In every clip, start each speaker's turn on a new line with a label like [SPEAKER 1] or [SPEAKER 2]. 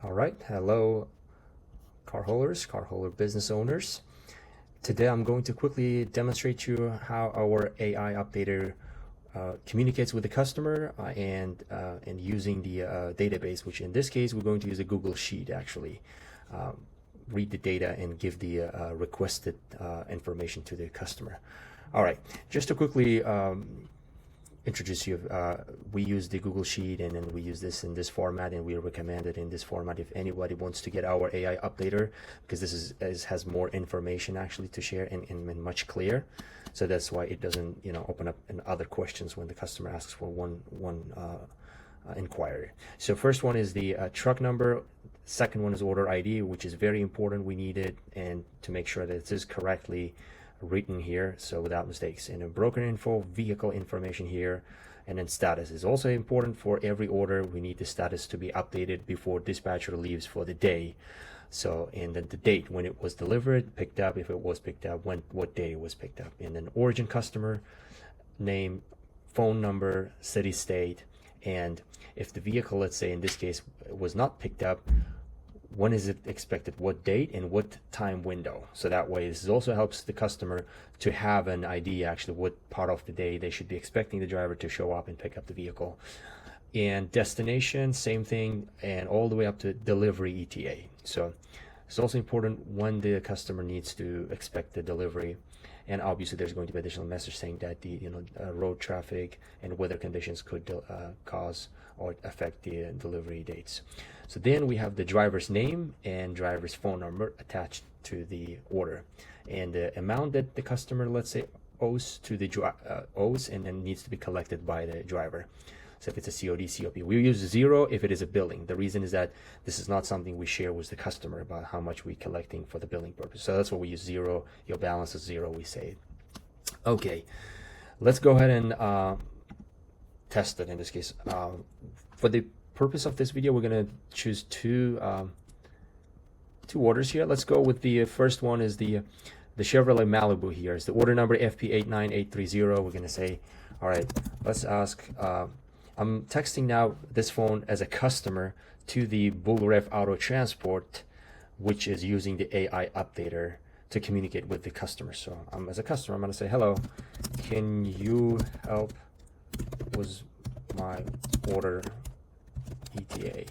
[SPEAKER 1] All right, hello car holder business owners. Today I'm going to quickly demonstrate to you how our AI updater communicates with the customer and using the database, which in this case we're going to use a Google Sheet actually. Read the data and give the requested information to the customer. All right, just to quickly introduce you, we use the Google Sheet and then we use this in this format, and we recommend it in this format if anybody wants to get our AI updater, because this has more information actually to share and much clearer. So that's why it doesn't open up in other questions when the customer asks for one inquiry. So first one is the truck number. Second one is order ID, which is very important. We need it and to make sure that it is correctly written here, so without mistakes. And a broker info, vehicle information here, and then status is also important. For every order we need the status to be updated before dispatcher leaves for the day. So, and then the date when it was delivered, picked up, if it was picked up, what day it was picked up, and then origin customer name, phone number, city, state, and if the vehicle, let's say in this case, was not picked up, when is it expected, what date, and what time window. So that way this also helps the customer to have an idea actually what part of the day they should be expecting the driver to show up and pick up the vehicle. And destination, same thing, and all the way up to delivery ETA. So it's also important when the customer needs to expect the delivery. And obviously there's going to be additional message saying that the road traffic and weather conditions could cause or affect the delivery dates. So then we have the driver's name and driver's phone number attached to the order, and the amount that the customer, let's say, owes to the owes and then needs to be collected by the driver. So if it's a COD, COP, we use 0 if it is a billing. The reason is that this is not something we share with the customer about how much we're collecting for the billing purpose. So that's what we use, 0. Your balance is 0, we say. Okay, let's go ahead and test it in this case. For the purpose of this video, we're going to choose two orders here. Let's go with the first one is the Chevrolet Malibu here. It's the order number FP89830. We're going to say, all right, let's ask, I'm texting now this phone as a customer to the Bullref Auto Transport, which is using the AI updater to communicate with the customer. So as a customer, I'm going to say, hello, can you help with my order ETA?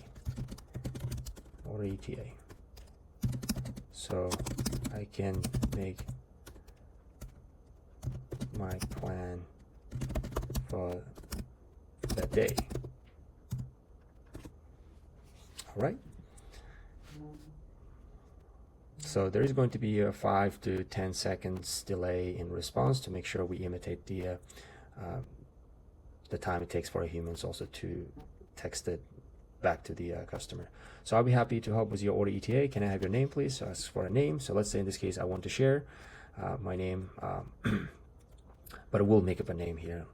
[SPEAKER 1] Order ETA. So I can make my plan for that day. All right. So there is going to be a 5 to 10 seconds delay in response to make sure we imitate the time it takes for a humans also to text it back to the customer. So I'll be happy to help with your order ETA. Can I have your name, please? So ask for a name. So let's say in this case I want to share my name, but we'll make up a name here.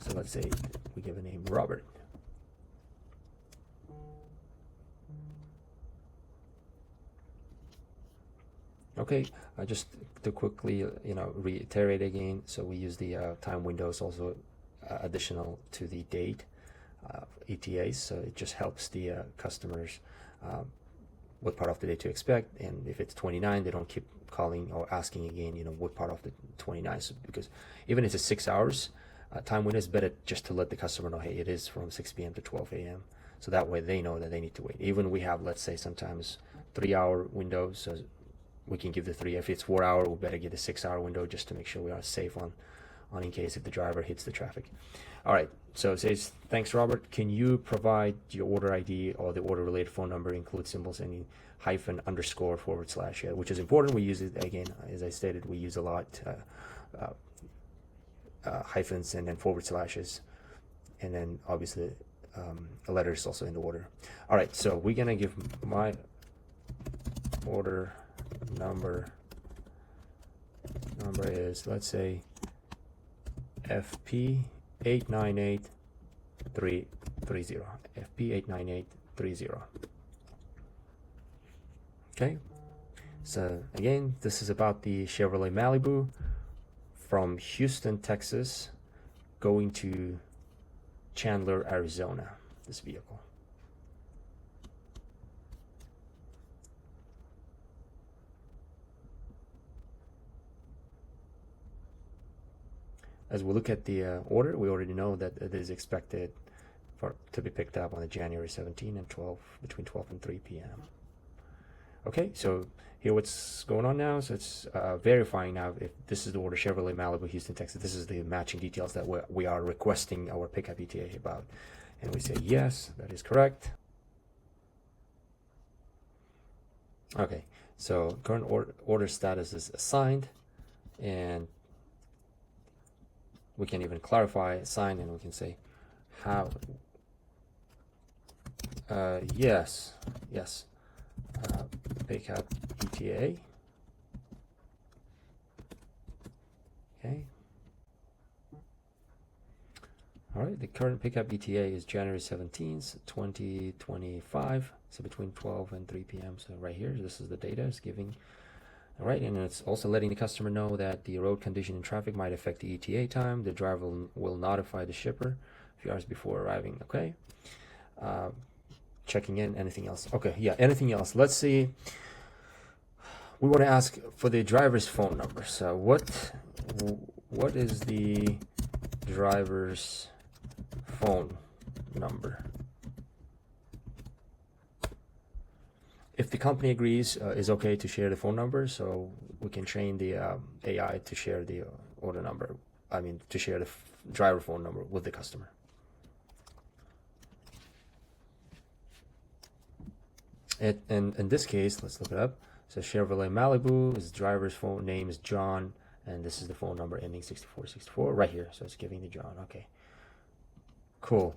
[SPEAKER 1] So let's say we give a name Robert. Okay, just to quickly reiterate again, so we use the time windows also additional to the date ETAs, so it just helps the customers what part of the day to expect, and if it's 29 they don't keep calling or asking again what part of the 29, so because even if it's 6 hours time window, is better just to let the customer know, hey, it is from 6 p.m. to 12 a.m. so that way they know that they need to wait. Even we have, let's say, sometimes 3-hour windows, so we can give the 3. If it's 4 hour, we better get a 6-hour window just to make sure we are safe on in case if the driver hits the traffic. All right, so it says, thanks Robert, can you provide your order ID or the order related phone number, include symbols, any hyphen, underscore, forward slash, which is important. We use it again, as I stated, we use a lot hyphens and then forward slashes, and then obviously letters also in the order. All right, so we're gonna give my order number is, let's say, FP898330. FP89830. Okay, so again, this is about the Chevrolet Malibu from Houston, Texas, going to Chandler, Arizona, this vehicle. as we look at the order, we already know that it is expected to be picked up on the January 17 and 12, between 12 and 3 p.m. Okay, so here what's going on now. So it's verifying now if this is the order Chevrolet Malibu, Houston, Texas. This is the matching details that we are requesting our pickup ETA about. And we say, yes, that is correct. Okay, so current order status is assigned, and we can even clarify assigned, and we can say how. Yes, pickup ETA. Okay. All right, the current pickup ETA is January 17th, 2025. So between 12 and 3 p.m. So right here, this is the data it's giving. All right, and it's also letting the customer know that the road condition and traffic might affect the ETA time. The driver will notify the shipper a few hours before arriving. Okay. Checking in. Anything else? Okay, yeah, anything else? Let's see. We want to ask for the driver's phone number. So what is the driver's phone number? If the company agrees, is okay to share the phone number, so we can train the AI to share the order number. I mean, to share the driver phone number with the customer. And in this case, let's look it up. So Chevrolet Malibu, his driver's phone name is John, and this is the phone number ending 6464 right here. So it's giving the John. Okay, cool.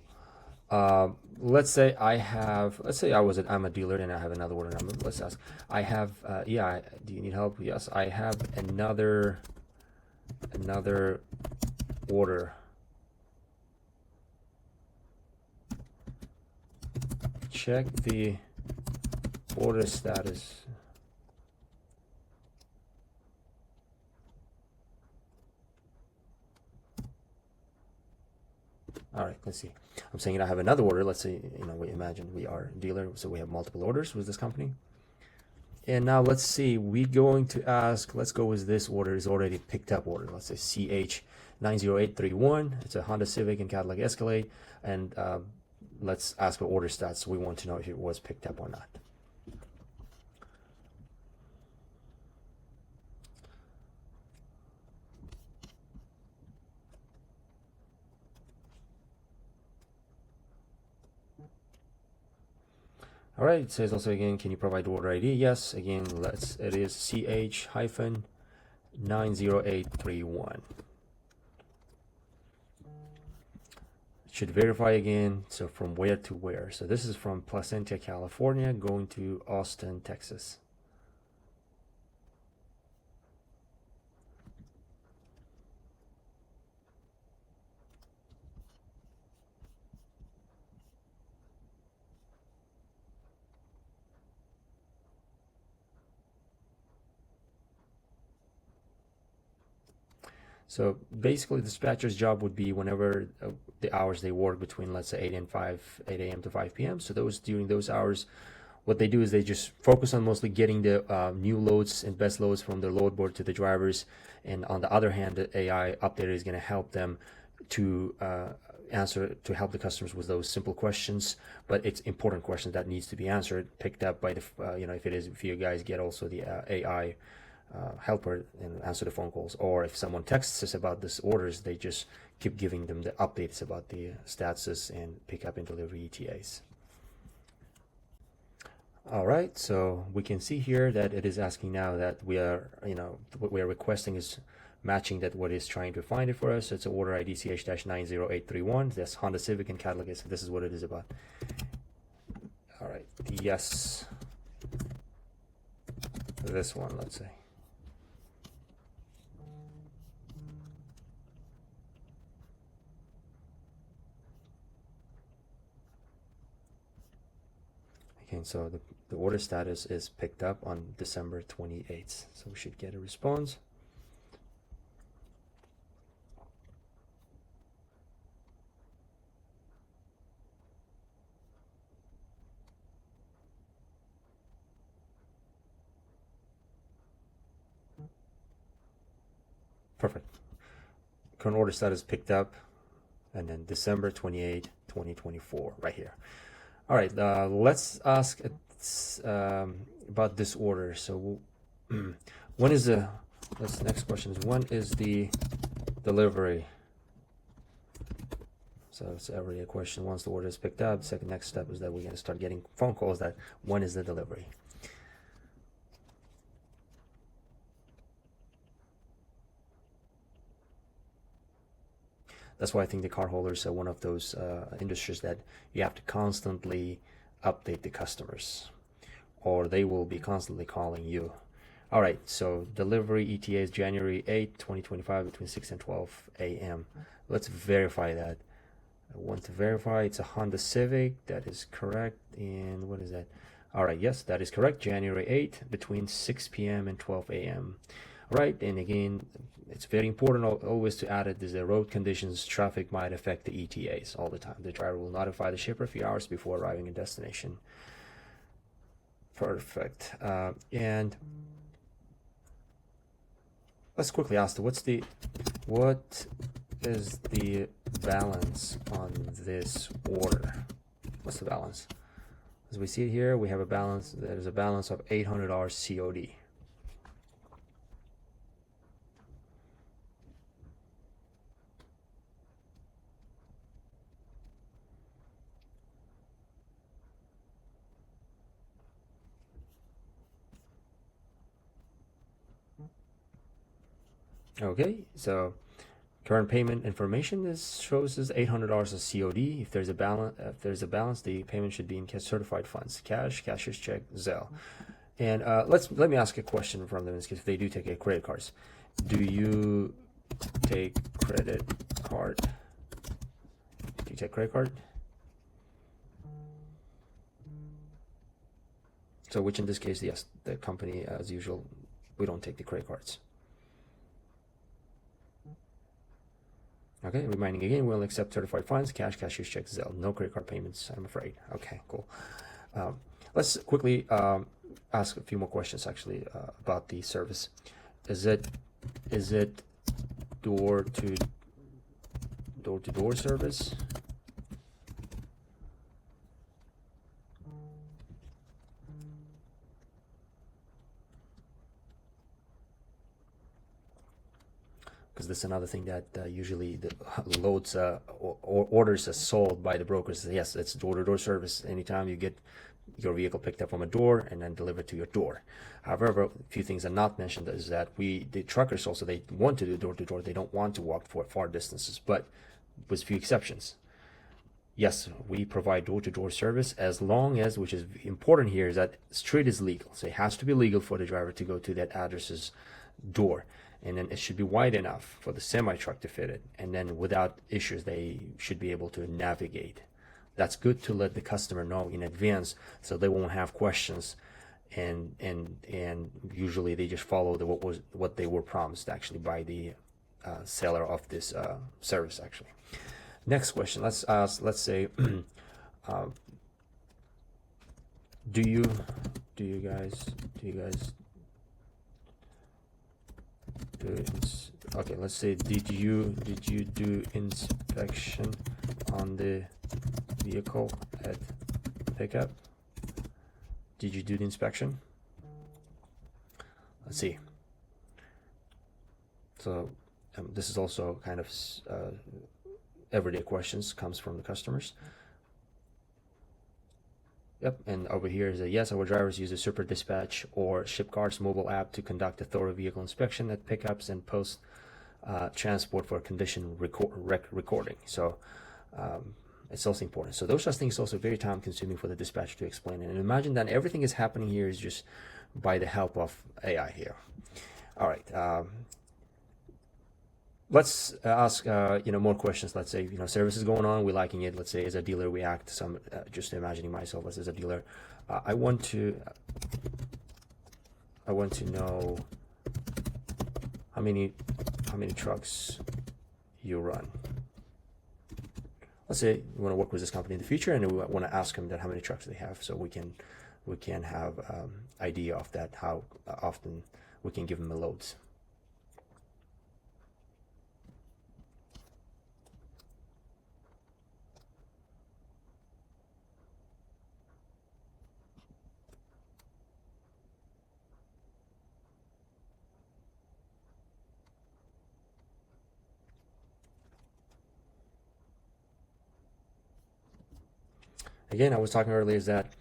[SPEAKER 1] Let's say I'm a dealer and I have another order number. Let's ask. I have do you need help? Yes, I have another order. Check the order status. All right, let's see. I'm saying I have another order. Let's say, we imagine we are a dealer, so we have multiple orders with this company. And now let's see, we're going to ask, let's go with this order is already picked up order. Let's say CH90831. It's a Honda Civic and Cadillac Escalade. And let's ask for order stats. We want to know if it was picked up or not. All right, it says also again, can you provide order ID? Yes, again, it is CH-90831. Should verify again, so from where to where? So this is from Placentia, California, going to Austin, Texas. So basically, the dispatcher's job would be whenever the hours they work between, let's say, 8 a.m. to 5 p.m. So during those hours, what they do is they just focus on mostly getting the new loads and best loads from their load board to the drivers. And on the other hand, the AI updater is going to help them to help the customers with those simple questions, but it's important questions that needs to be answered, picked up by the if you guys get also the AI helper and answer the phone calls, or if someone texts us about this orders, they just keep giving them the updates about the statuses and pickup and delivery ETAs. All right, so we can see here that it is asking now that we are, what we are requesting is matching that what is trying to find it for us. So it's an order ID CH-90831. That's Honda Civic and Cadillac. So this is what it is about. All right, yes, this one, let's say. Okay, so the order status is picked up on December 28th. So we should get a response. Perfect. current order status picked up, and then December 28, 2024, right here. All right, let's ask about this order. So when is the, next question is, when is the delivery? So it's every day question. Once the order is picked up, second next step is that we're going to start getting phone calls that when is the delivery? That's why I think the car holders are one of those industries that you have to constantly update the customers, or they will be constantly calling you. All right, so delivery ETA is January 8, 2025 between 6 and 12 a.m. Let's verify that. I want to verify it's a Honda Civic. That is correct. And what is that? All right, yes, that is correct. January 8 between 6 p.m. and 12 a.m. All right, and again, it's very important always to add it. The road conditions, traffic might affect the ETAs all the time. The driver will notify the shipper a few hours before arriving at destination. Perfect. And let's quickly ask, what is the balance on this order? What's the balance? As we see it here, we have a balance. There's a balance of $800 COD. Okay, so current payment information shows as $800 as COD. If there's a balance, the payment should be in certified funds, cash, cashier's check, Zelle. And let me ask a question from them in this case. If they do take credit cards, do you take credit card? Do you take credit card? So, which in this case, yes, the company, as usual, we don't take the credit cards. Okay, reminding again, we'll accept certified funds, cash, cashier's check, Zelle. No credit card payments, I'm afraid. Okay, cool. Let's quickly ask a few more questions actually about the service. Is it door to door service? Because this is another thing that usually the loads or orders are sold by the brokers. Yes, it's door-to-door service. Anytime you get your vehicle picked up from a door and then delivered to your door. However, a few things are not mentioned is that the truckers also, they want to do door-to-door. They don't want to walk for far distances, but with few exceptions. Yes, we provide door-to-door service as long as, which is important here, is that street is legal. So it has to be legal for the driver to go to that address's door. And then it should be wide enough for the semi-truck to fit it. And then without issues, they should be able to navigate. That's good to let the customer know in advance so they won't have questions. And usually they just follow what they were promised actually by the seller of this service actually. Next question. Let's say, do you guys okay, let's say, did you do inspection on the vehicle at pickup? Did you do the inspection? Let's see. So this is also kind of everyday questions, comes from the customers. Yep, and over here is a yes, our drivers use a Super Dispatch or ShipCart's mobile app to conduct a thorough vehicle inspection at pickups and post transport for condition recording. So it's also important. So those are things also very time consuming for the dispatcher to explain. And imagine that everything is happening here is just by the help of AI here. All right. Let's ask more questions. Let's say service is going on, we're liking it. Let's say as a dealer we act some just imagining myself as a dealer. I want to know how many trucks you run. Let's say we want to work with this company in the future, and we want to ask them that how many trucks they have, so we can have idea of that, how often we can give them the loads. again, I was talking earlier is that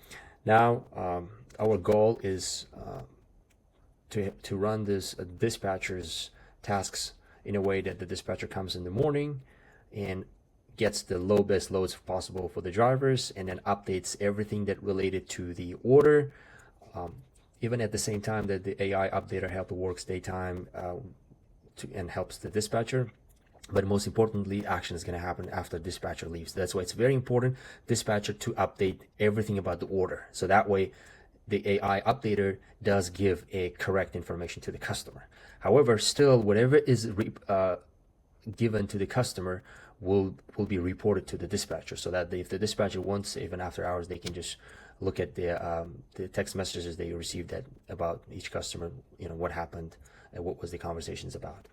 [SPEAKER 1] now our goal is to run this dispatcher's tasks in a way that the dispatcher comes in the morning and gets the best loads possible for the drivers, and then updates everything that related to the order, even at the same time that the AI updater help works daytime and helps the dispatcher. But most importantly, action is going to happen after dispatcher leaves. That's why it's very important, dispatcher, to update everything about the order. So that way, the AI updater does give a correct information to the customer. However, still, whatever is given to the customer will be reported to the dispatcher, so that if the dispatcher wants, even after hours, they can just look at the text messages they received about each customer, what happened and what was the conversations about.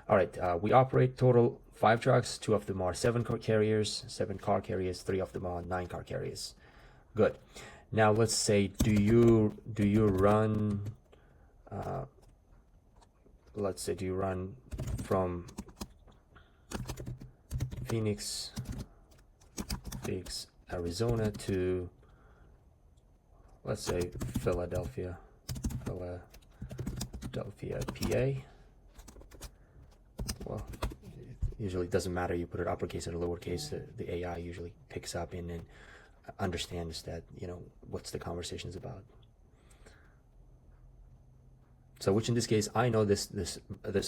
[SPEAKER 1] All right, we operate total 5 trucks. 2 of them are 7 car carriers, 3 of them are 9 car carriers. Good. Now let's say, do you run? Let's say, do you run from Phoenix, Arizona to, let's say, Philadelphia, PA? Well, usually it doesn't matter. You put it uppercase or lowercase. The AI usually picks up and then understands that, what's the conversation's about. So, which in this case, I know this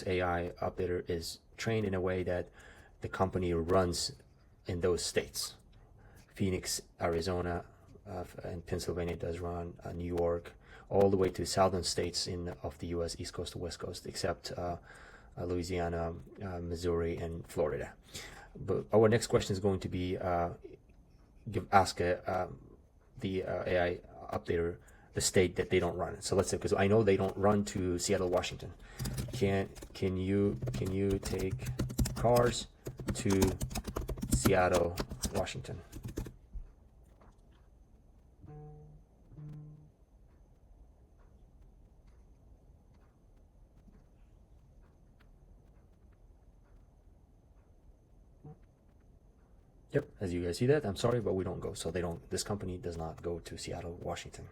[SPEAKER 1] AI updater is trained in a way that the company runs in those states. Phoenix, Arizona, and Pennsylvania does run, New York, all the way to southern states of the U.S., East Coast to West Coast, except Louisiana, Missouri, and Florida. But our next question is going to be ask the AI updater the state that they don't run. So let's say, because I know they don't run to Seattle, Washington. Can you take cars to Seattle, Washington? Yep, as you guys see that, I'm sorry, but we don't go. So this company does not go to Seattle, Washington.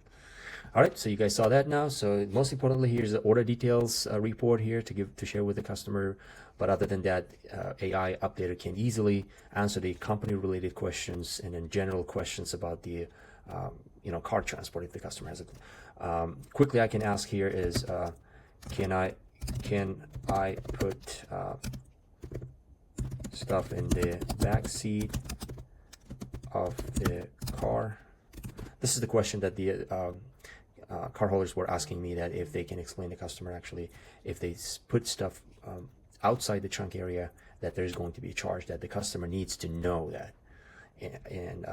[SPEAKER 1] All right, so you guys saw that now. So most importantly, here's the order details report here to share with the customer. But other than that, AI updater can easily answer the company-related questions and then general questions about the car transport if the customer has it. Quickly, I can ask here is, can I put stuff in the back seat of the car? This is the question that the car holders were asking me, that if they can explain to the customer, actually, if they put stuff outside the trunk area, that there's going to be a charge, that the customer needs to know that. And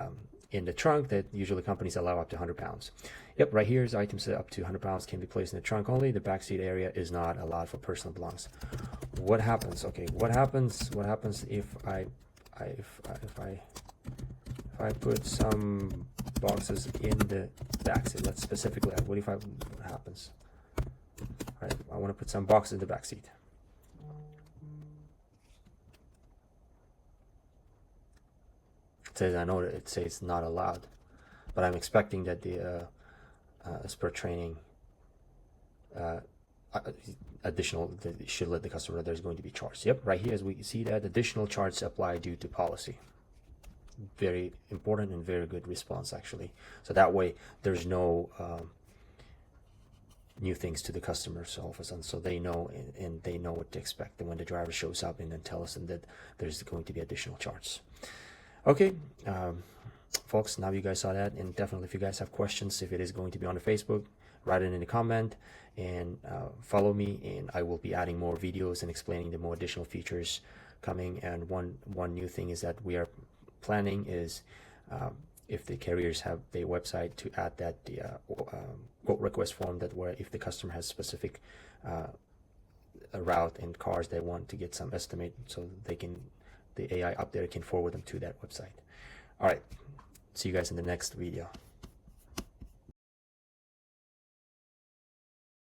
[SPEAKER 1] in the trunk, that usually companies allow up to 100 pounds. Yep, right here is items that up to 100 pounds can be placed in the trunk only. The backseat area is not allowed for personal belongings. What happens? Okay, what happens if I put some boxes in the backseat? Let's specifically add, what happens? All right, I want to put some boxes in the backseat. It says, I know that it says not allowed, but I'm expecting that the as per training, additional, should let the customer know there's going to be charged. Yep, right here, as we see that additional charges apply due to policy. Very important and very good response, actually. So that way there's no new things to the customers all of a sudden, so they know, and they know what to expect. And when the driver shows up and then tells them that there's going to be additional charges. Okay, folks, now you guys saw that, and definitely if you guys have questions, if it is going to be on the Facebook, write it in the comment, and follow me, and I will be adding more videos and explaining the more additional features coming. And one new thing is that we are planning is, if the carriers have their website, to add that the quote request form, that where if the customer has specific route and cars they want to get some estimate, so they can, the AI updater can forward them to that website. All right, see you guys in the next video.